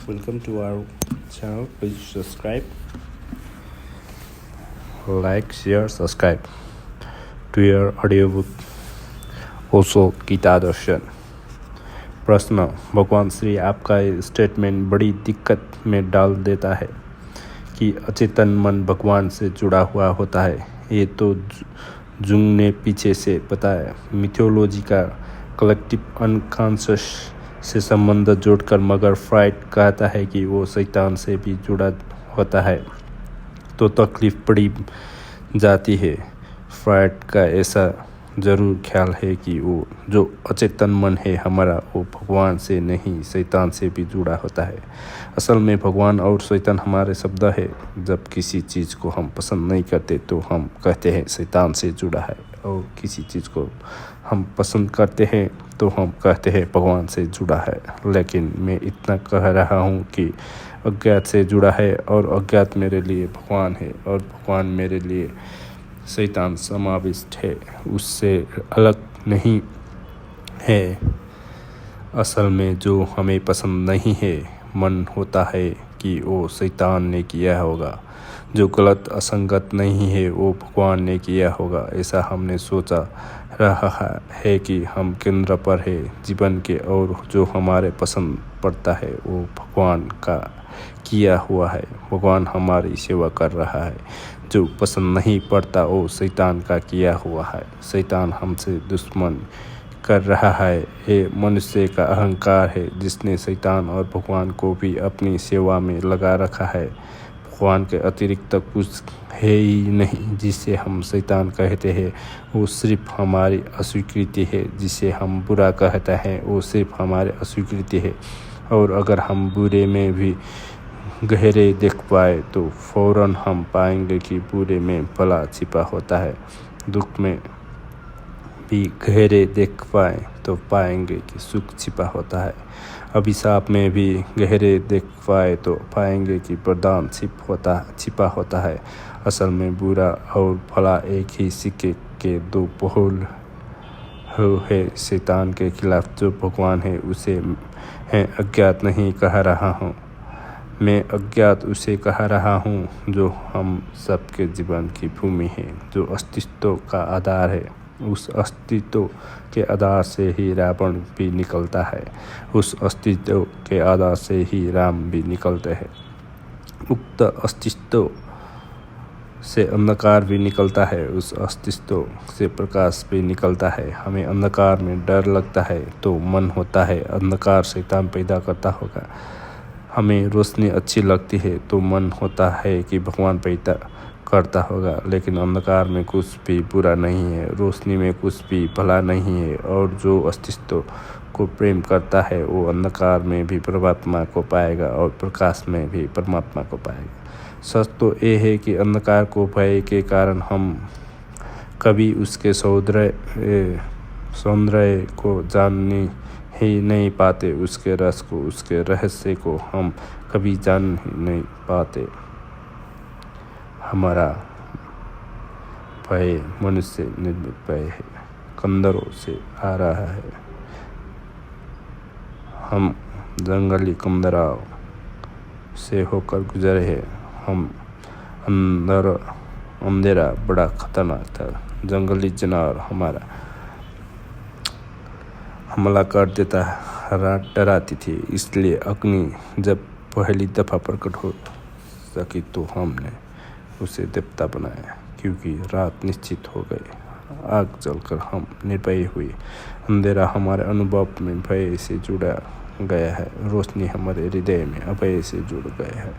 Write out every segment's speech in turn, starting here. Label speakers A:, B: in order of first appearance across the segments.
A: Welcome to our channel. Please subscribe, like, share, subscribe to your audiobook. Osho Gita दर्शन। प्रश्न: भगवान श्री आपका statement बड़ी दिक्कत में डाल देता है कि अचेतन मन भगवान से जुड़ा हुआ होता है। ये तो जुंग ने पीछे से बताया। मिथोलॉजी का कलेक्टिव अनकॉन्शियस से संबंध जोड़कर, मगर फ्राइड कहता है कि वो शैतान से भी जुड़ा होता है तो तकलीफ पड़ी जाती है। फ्राइड का ऐसा ज़रूर ख्याल है कि वो जो अचेतन मन है हमारा, वो भगवान से नहीं शैतान से भी जुड़ा होता है। असल में भगवान और शैतान हमारे शब्द है। जब किसी चीज़ को हम पसंद नहीं करते तो हम कहते हैं शैतान से जुड़ा है, और किसी चीज़ को हम पसंद करते हैं तो हम कहते हैं भगवान से जुड़ा है। लेकिन मैं इतना कह रहा हूँ कि अज्ञात से जुड़ा है, और अज्ञात मेरे लिए भगवान है, और भगवान मेरे लिए शैतान समाविष्ट है, उससे अलग नहीं है। असल में जो हमें पसंद नहीं है, मन होता है कि वो शैतान ने किया होगा। जो गलत असंगत नहीं है वो भगवान ने किया होगा। ऐसा हमने सोचा रहा है कि हम केंद्र पर है जीवन के, और जो हमारे पसंद पड़ता है वो भगवान का किया हुआ है। भगवान हमारी सेवा कर रहा है। जो पसंद नहीं पड़ता वो शैतान का किया हुआ है। शैतान हमसे दुश्मन कर रहा है। ये मनुष्य का अहंकार है जिसने शैतान और भगवान को भी अपनी सेवा में लगा रखा है। भगवान के अतिरिक्त कुछ है ही नहीं जिसे हम शैतान कहते हैं। वो सिर्फ हमारी अस्वीकृति है। जिसे हम बुरा कहते हैं वो सिर्फ हमारी अस्वीकृति है। और अगर हम बुरे में भी गहरे देख पाए तो फौरन हम पाएंगे कि बुरे में भला छिपा होता है। दुख में भी गहरे देख पाए तो पाएंगे कि सुख छिपा होता है। अभिशाप में भी गहरे देख पाए तो पाएंगे कि वरदान छिपा होता है। असल में बुरा और भला एक ही सिक्के के दो पहलू है। शैतान के खिलाफ जो भगवान है उसे मैं अज्ञात नहीं कह रहा हूँ। मैं अज्ञात उसे कह रहा हूँ जो हम सबके जीवन की भूमि है, जो अस्तित्व का आधार है। उस अस्तित्व के आधार से ही रावण भी निकलता है। उस अस्तित्व के आधार से ही राम भी निकलते हैं। उक्त अस्तित्व से अंधकार भी निकलता है। उस अस्तित्व से प्रकाश भी निकलता है। हमें अंधकार में डर लगता है तो मन होता है अंधकार शैतान पैदा करता होगा। हमें रोशनी अच्छी लगती है तो मन होता है कि भगवान पैदा करता होगा। लेकिन अंधकार में कुछ भी बुरा नहीं है, रोशनी में कुछ भी भला नहीं है। और जो अस्तित्व को प्रेम करता है वो अंधकार में भी परमात्मा को पाएगा और प्रकाश में भी परमात्मा को पाएगा। सच तो ये है कि अंधकार को भय के कारण हम कभी उसके सौंदर्य को जानने ही नहीं पाते। उसके रस को, उसके रहस्य को हम कभी जान ही नहीं पाते। हमारा भय मनुष्य निर्मित भय है, कंदरों से आ रहा है। हम जंगली कंदराओं से होकर गुजरे हैं। हम अंधेरा बड़ा खतरनाक था। जंगली जानवर हमारा हमला कर देता, रात डराती थी। इसलिए अग्नि जब पहली दफ़ा प्रकट हो सकी तो हमने उसे देवता बनाया, क्योंकि रात निश्चित हो गई। आग जलकर हम निर्भय हुए। अंधेरा हमारे अनुभव में भय से जुड़ा गया है। रोशनी हमारे हृदय में अभय से जुड़ गया है।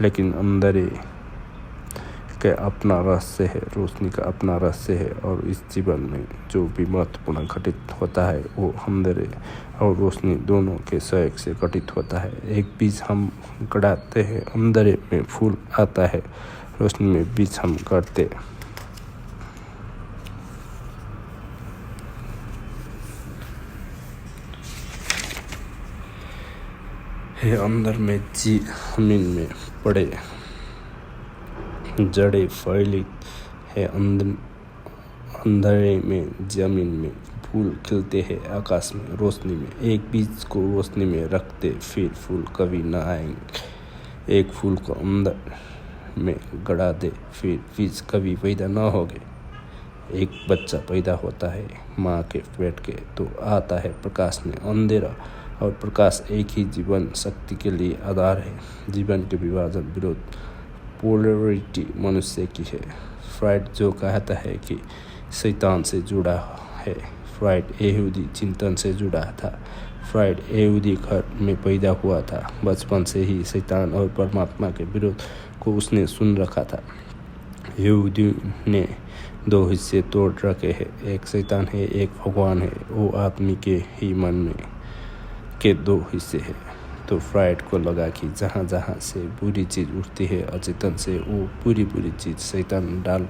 A: लेकिन अंधेरे का अपना रहस्य है, रोशनी का अपना रहस्य है। और इस जीवन में जो भी महत्वपूर्ण घटित होता है वो अंधेरे और रोशनी दोनों के सहयोग से घटित होता है। एक बीज हम गड़ाते हैं, अंधेरे में फूल आता है, रोशनी में बीज हम गड़ते। है अंदर में जमीन में पड़े जड़ें फैली है। अंधेरे में जमीन में फूल खिलते हैं आकाश में रोशनी में, एक बीज को रोशनी में रखते फिर फूल कभी न आएंगे। एक फूल को अंदर में गड़ा दे फिर बीज कभी पैदा न होंगे। एक बच्चा पैदा होता है माँ के पेट के तो आता है प्रकाश में अंधेरा, और प्रकाश एक ही जीवन शक्ति के लिए आधार है। जीवन के विभाजन विरोध पोलरिटी मनुष्य की है। फ्राइड जो कहता है कि शैतान से जुड़ा है, फ्राइड यहूदी चिंतन से जुड़ा था। फ्राइड यहूदी घर में पैदा हुआ था। बचपन से ही शैतान और परमात्मा के विरोध को उसने सुन रखा था। यहूदी ने दो हिस्से तोड़ रखे हैं, एक शैतान है एक भगवान है। वो आदमी के ही मन में के दो हिस्से हैं। तो फ्राइड को लगा कि जहाँ जहाँ से बुरी चीज़ उठती है अचेतन से, वो बुरी चीज़ शैतान डाल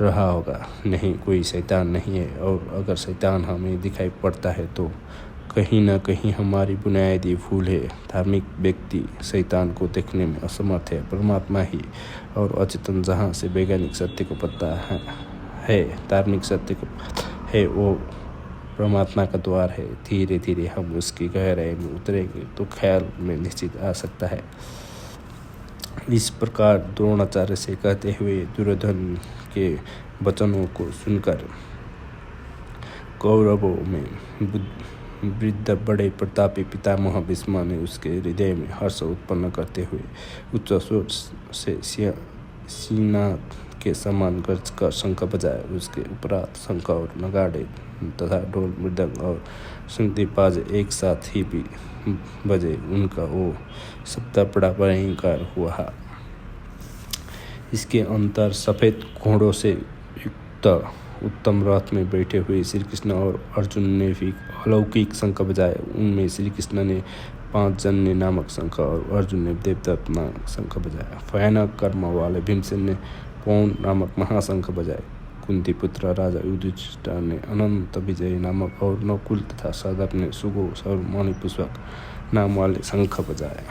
A: रहा होगा। नहीं, कोई शैतान नहीं है, और अगर शैतान हमें दिखाई पड़ता है तो कहीं ना कहीं हमारी बुनियादी भूल है। धार्मिक व्यक्ति शैतान को देखने में असमर्थ है। परमात्मा ही और अचेतन जहाँ से वैज्ञानिक सत्य को पता है, धार्मिक सत्य को है, वो परमात्मा का द्वार है। धीरे धीरे हम उसकी गहराई में उतरेंगे तो ख्याल में निश्चित आ सकता है। इस प्रकार द्रोणाचार्य से कहते हुए दुर्योधन के वचनों को सुनकर कौरवों में वृद्ध बड़े प्रतापी पितामह भीष्म ने उसके हृदय में हर्ष उत्पन्न करते हुए उच्च स्वर से सिंहनाद के समान गर्ज कर शंख बजाए। उसके उपरांत शंख और नगाड़े तथा ढोल मृदंग और शंखदीपाज एक साथ ही भी बजे। उनका वो शब्द बड़ा भयंकर हुआ। इसके अंतर सफ़ेद घोड़ों से युक्त उत्तम रथ में बैठे हुए श्री कृष्ण और अर्जुन ने भी अलौकिक शंख बजाए। उनमें श्री कृष्ण ने पांचजन्य नामक शंख और अर्जुन ने देवदत्त नामक शंख बजाया। भयानक कर्म वाले भीमसेन ने पौन नामक महाशंख बजाए। कुंती पुत्र राजा युधिष्ठिर ने अनंत विजय नामक और नकुल तथा सहदेव ने सुघोष और मणिपुष्पक नाम वाले शंख बजाए।